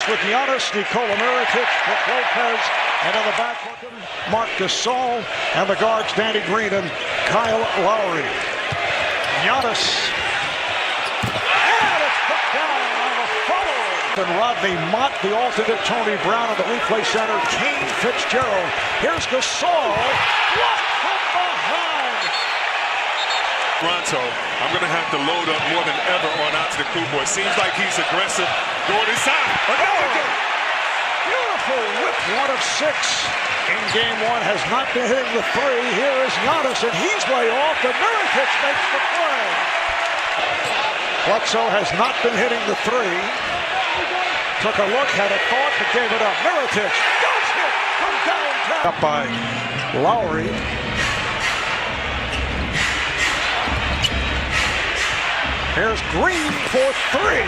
with Giannis, Nikola Mirotic, Brook Lopez, and in the backcourt, Marc Gasol, and the guards, Danny Green and Kyle Lowry. Giannis, and it's put down on the follow. And Rodney Mott, the alternate Tony Brown, and the replay center, Kane Fitzgerald. Here's Gasol. What from behind? Toronto, I'm going to have to load up more than ever on Antetokounmpo. It seems like he's aggressive going inside. Beautiful whip, 1 of 6 in game 1. Has not been hitting the 3. Here is Giannis, and he's way off. The Mirotic makes the play. Bledsoe has not been hitting the 3. Took a look, had a thought, but gave it up. Mirotic does hit from downtown. Up by Lowry. Here's Green for 3.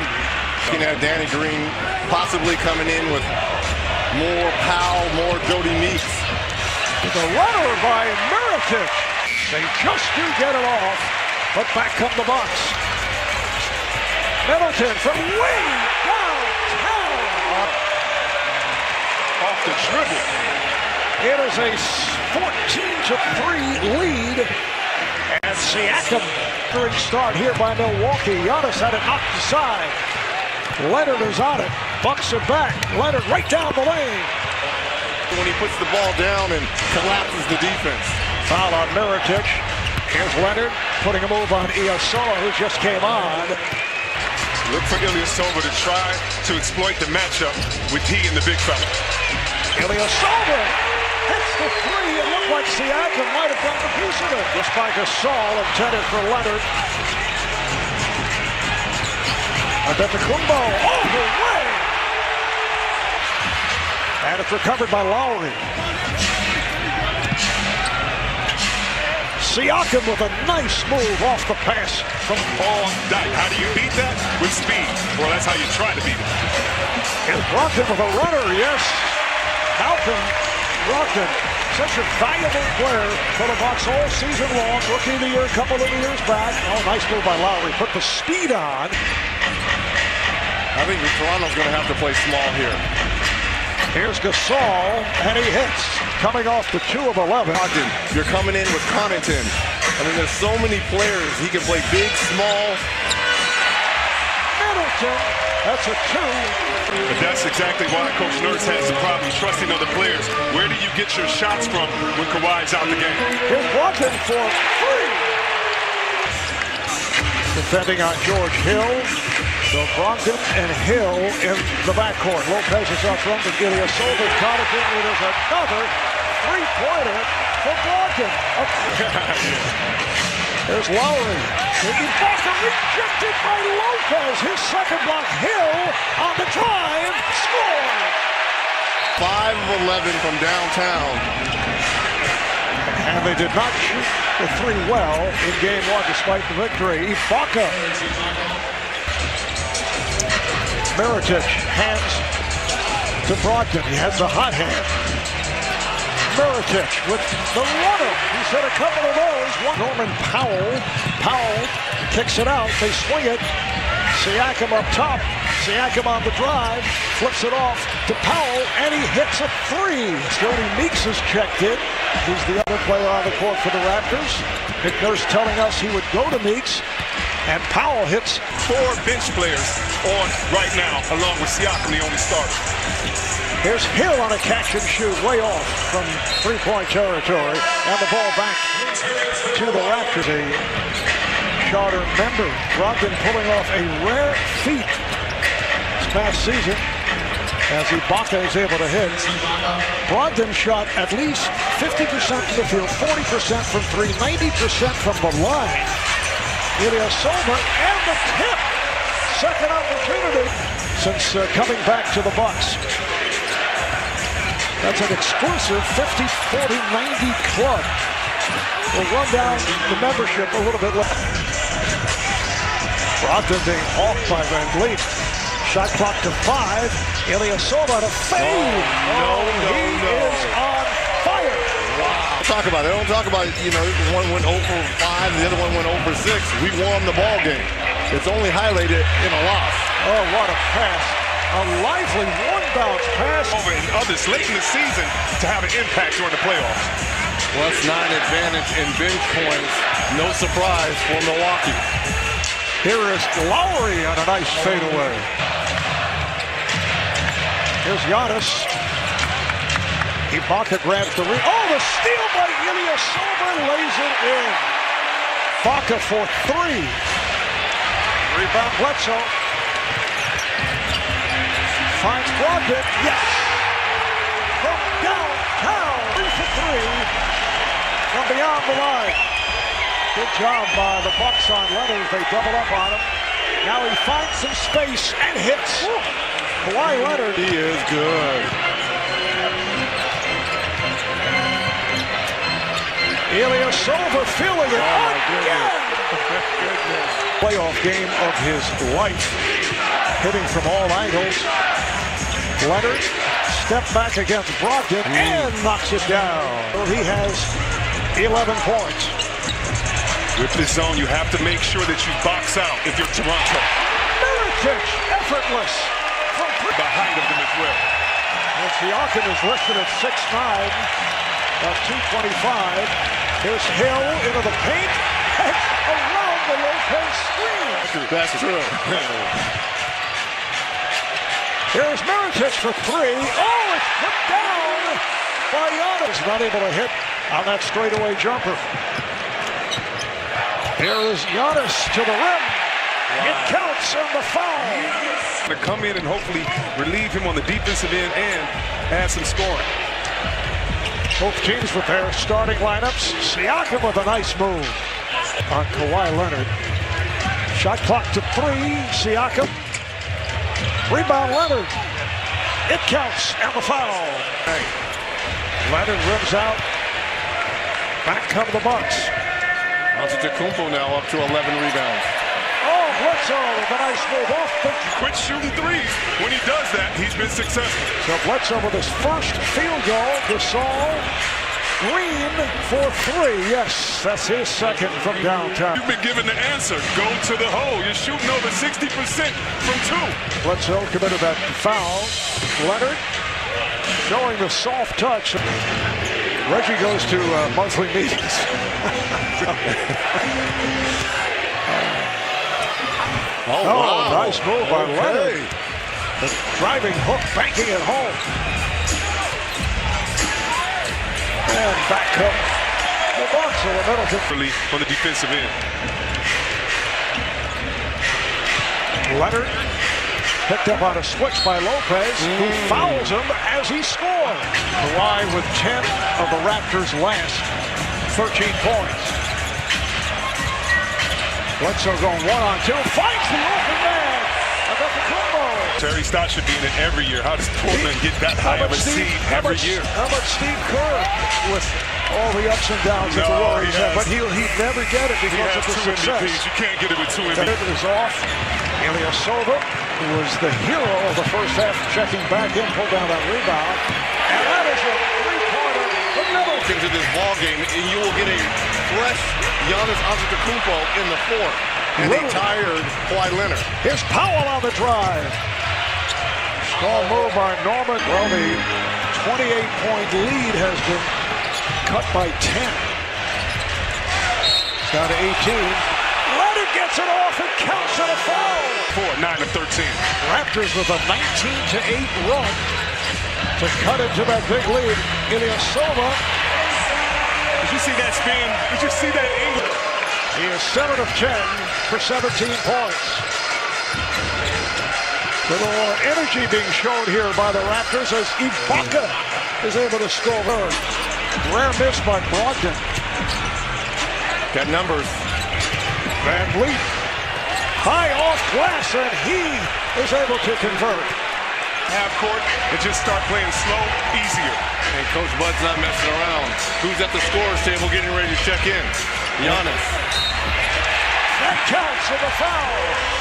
Looking at Danny Green possibly coming in with more Powell, more Jody Meeks. The runner by Mirotic. They just do get it off, but back come the Bucks. Middleton from way downtown. Off the dribble. It is a 14-3 lead. And Siakam, during start here by Milwaukee. Giannis had it knocked aside. Leonard is on it. Bucks are back. Leonard right down the lane. When he puts the ball down and collapses the defense. Foul on Mirotic. Here's Leonard putting a move on Ilyasova, who just came on. Look for Ilyasova to try to exploit the matchup with he and the big fella. Ilyasova hits the 3. It looked like Siakam might have done the piece of it. Just by Gasol, intended for Leonard. Antetokounmpo all the way. And it's recovered by Lowry. Siakam with a nice move off the pass from All night. How do you beat that? With speed. Well, that's how you try to beat it. And Brogdon with a runner, yes. Malcolm Brogdon, such a valuable player for the Bucks all season long. Rookie of the year a couple of years back. Oh, nice move by Lowry. Put the speed on. I think Toronto's going to have to play small here. Here's Gasol, and he hits. Coming off the 2 of 11. You're coming in with Connaughton. I mean, there's so many players. He can play big, small. Middleton, that's a 2. But that's exactly why Coach Nurse has a problem trusting other players. Where do you get your shots from when Kawhi's out the game? Here's Brogdon for 3. Defending on George Hill. So Brogdon and Hill in the backcourt. Lopez is up front with Ilyasova. Connaughton. It is another 3-pointer for Brogdon. There's Lowry. Ibaka rejected by Lopez. His second block. Hill on the drive. Score. 5 of 11 from downtown. And they did not shoot the 3 well in game 1 despite the victory. Ibaka. Mirotic hands to Brogdon. He has the hot hand. Mirotic with the runner. He's hit a couple of those. Norman Powell. Powell kicks it out. They swing it. Siakam up top. Siakam on the drive. Flips it off to Powell, and he hits a 3. Jody Meeks is checked in. He's the other player on the court for the Raptors. Nick Nurse telling us he would go to Meeks. And Powell hits 4 bench players on right now, along with Siakam, the only starter. Here's Hill on a catch and shoot, way off from 3-point territory. And the ball back to the Raptors. A charter member, Brogdon pulling off a rare feat this past season as Ibaka is able to hit. Brogdon shot at least 50% from the field, 40% from 3, 90% from the line. Ilyasova and the tip. Second opportunity since coming back to the Bucks. That's an exclusive 50, 40, 90 club. We'll run down the membership a little bit later. Brogdon being off by Van Vliet. Shot clock to 5. Ilyasova to fade. He is on fire. Wow. Talk about it. They don't talk about, one went 0 for 5, the other one went 0 for 6. We won the ball game. It's only highlighted in a loss. Oh, what a pass. A lively one. inbounds pass. Over in others late in the season to have an impact during the playoffs. Plus 9 advantage in bench points. No surprise for Milwaukee. Here is Lowry on a nice fadeaway. Here's Giannis. Ibaka grabs the ring. Oh, the steal by Ilyasova lays it in. Ibaka for 3. Rebound Bledsoe. Finds Brogdon. Yes. From downtown. 3 for 3. From beyond the line. Good job by the Bucks on Leonard. They double up on him. Now he finds some space and hits. Kawhi Leonard. He is good. Ilyasova feeling it again. Playoff game of his life. Hitting from all angles. Leonard step back against Brogdon and knocks it down. He has 11 points. With this zone, you have to make sure that you box out if you're Toronto. Mirotic, effortless. The height of them as well. And Siakam is listed at 6'9", about 225. Here's Hill into the paint. Around the Lopez screen. That's true. Here's Mirotic for 3. Oh, it's put down by Giannis. Not able to hit on that straightaway jumper. Here is Giannis to the rim. It counts on the foul. To come in and hopefully relieve him on the defensive end and add some scoring. Both teams with their starting lineups. Siakam with a nice move on Kawhi Leonard. Shot clock to 3. Siakam. Rebound Leonard. It counts and the foul. Leonard rims out. Back come the Bucks. Antetokounmpo now up to 11 rebounds. Oh, Bledsoe with a nice move off the... Quit shooting threes. When he does that, he's been successful. So Bledsoe with his first field goal. Gasol, Green for 3. Yes, that's his second from downtown. You've been given the answer. Go to the hole. You're shooting over 60% from 2. Bledsoe committed that foul. Leonard showing the soft touch. Reggie goes to monthly meetings. Oh, wow. Nice move by Leonard. The driving hook, banking it home. And back up the Bucks in the middle. On the defensive end. Leonard picked up on a switch by Lopez, who fouls him as he scores. Kawhi with 10 of the Raptors' last 13 points. Bledsoe going 1-on-2, finds the open man. Terry Stott should be in it every year. How does Portland get that high of a seed every year? How about Steve Kerr with all the ups and downs of the Warriors have? But he'd never get it because of the success. MVPs. You can't get it with 2 MVPs. It is off. Ilyasova, who was the hero of the first half, checking back in, pulled down that rebound. And that is a three-pointer. The middle. Into this ball game, and you will get a fresh Giannis Antetokounmpo in the fourth. And a tired Kawhi Leonard. Here's Powell on the drive. Strong move by Norman. Well, the 28-point lead has been cut by 10. It's down to 18. Leonard gets it off and counts on a foul. 9 of 13. Raptors with a 19-8 run to cut into that big lead. Ilyasova. Did you see that spin? Did you see that angle? He is 7 of 10 for 17 points. Little energy being shown here by the Raptors as Ibaka is able to score her. Rare miss by Brogdon. Got numbers. Van Vliet. High off glass, and he is able to convert. Half court and just start playing slow, easier. And Coach Bud's not messing around. Who's at the scorer's table getting ready to check in? Giannis. That counts for the foul.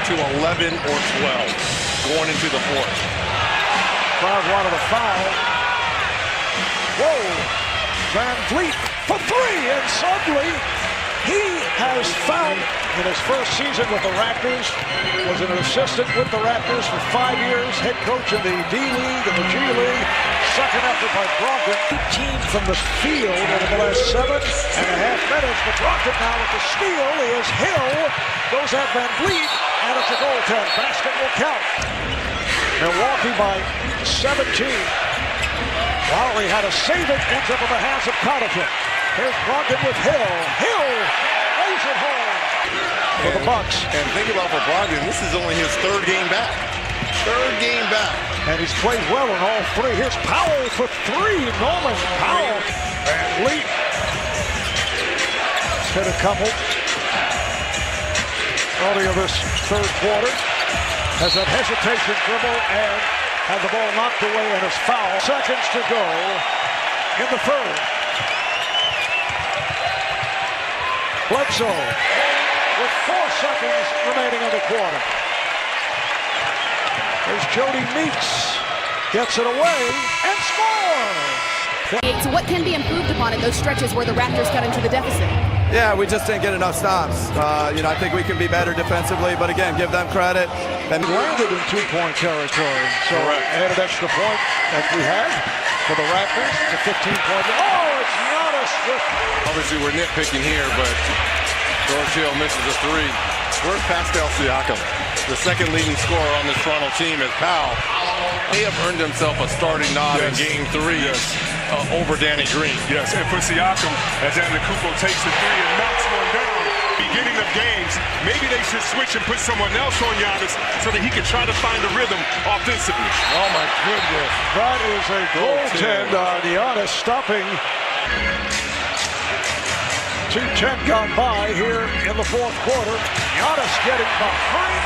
To 11 or 12 going into the fourth. Crowd wanted a foul. Whoa. Van Vliet for 3, and suddenly he has found in his first season with the Raptors, was an assistant with the Raptors for 5 years, head coach in the D-League and the G-League, second effort by Brogdon. 18 from the field over the last 7.5 minutes, but Brogdon now with the steal is Hill, goes at Van Vliet, and it's a goaltend. Basket will count. Milwaukee by 17. Lowry had to save it, ends up in the hands of Connaughton. Here's Brogdon with Hill. Hill lays it home for the Bucks. And think about for Brogdon, this is only his 3rd game back. 3rd game back. And he's played well in all 3. Here's Powell for 3. Norman Powell. Van Vliet hit a couple early of this 3rd quarter. Has that hesitation dribble and had the ball knocked away and is foul. Seconds to go in the 3rd. Bledsoe with 4 seconds remaining in the quarter. There's Jody Meeks. Gets it away and scores! So what can be improved upon in those stretches where the Raptors got into the deficit? Yeah, we just didn't get enough stops. I think we can be better defensively, but again, give them credit. And landed in 2-point territory. So added extra point that we had for the Raptors. It's a 15-point. Oh, it's Giannis with... Obviously, we're nitpicking here, but George Hill misses a 3. Where's Pascal Siakam? The second leading scorer on this Toronto team is Powell. They have earned themselves a starting nod in Game 3 over Danny Green. Yes, and for Siakam, as Antetokounmpo takes the 3 and knocks one down, beginning of games, maybe they should switch and put someone else on Giannis so that he can try to find a rhythm offensively. Oh my goodness. That is a goaltend on Giannis, stopping. 2:10 gone by here in the 4th quarter. Giannis getting behind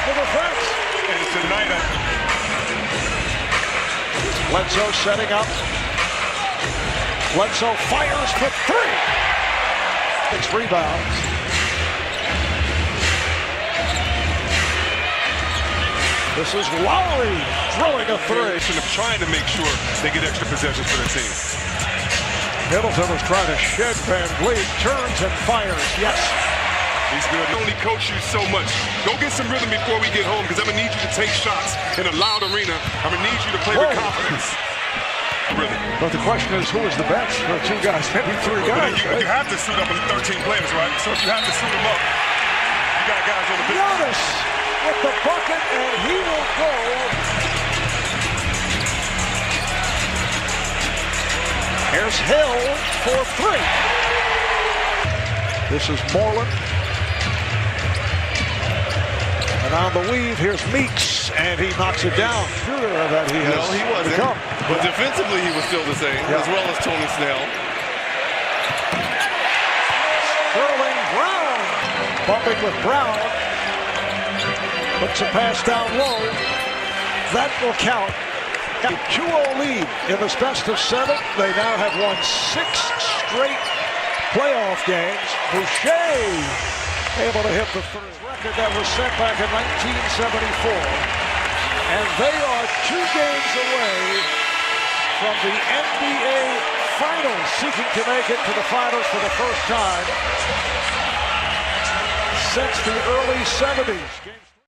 the defense. And tonight, Bledsoe setting up. Bledsoe fires for 3. 6 rebounds. This is Lowry throwing a 3. of trying to make sure they get extra possessions for their team. Middleton was trying to shed Van Vliet, turns and fires. Yes. He's good. I only coach you so much. Go get some rhythm before we get home, because I'm going to need you to take shots in a loud arena. I'm going to need you to play with confidence. Really. But the question is, who is the bench? There are 2 guys, maybe 3 guys. You have to suit up with 13 players, right? So if you have to suit them up, you got guys on the bench. Giannis with the bucket, and he will go. Here's Hill for 3. This is Moreland. And on the weave, here's Meeks, and he knocks it down. Sure that he has. No, he wasn't. Become. But defensively, he was still the same, as well as Tony Snell. Sterling Brown bumping with Brown. Puts a pass down low. That will count. 2-0 lead in this best of 7. They now have won 6 straight playoff games. Boucher able to hit the 3rd record that was set back in 1974. And they are 2 games away from the NBA Finals, seeking to make it to the Finals for the first time since the early 70s.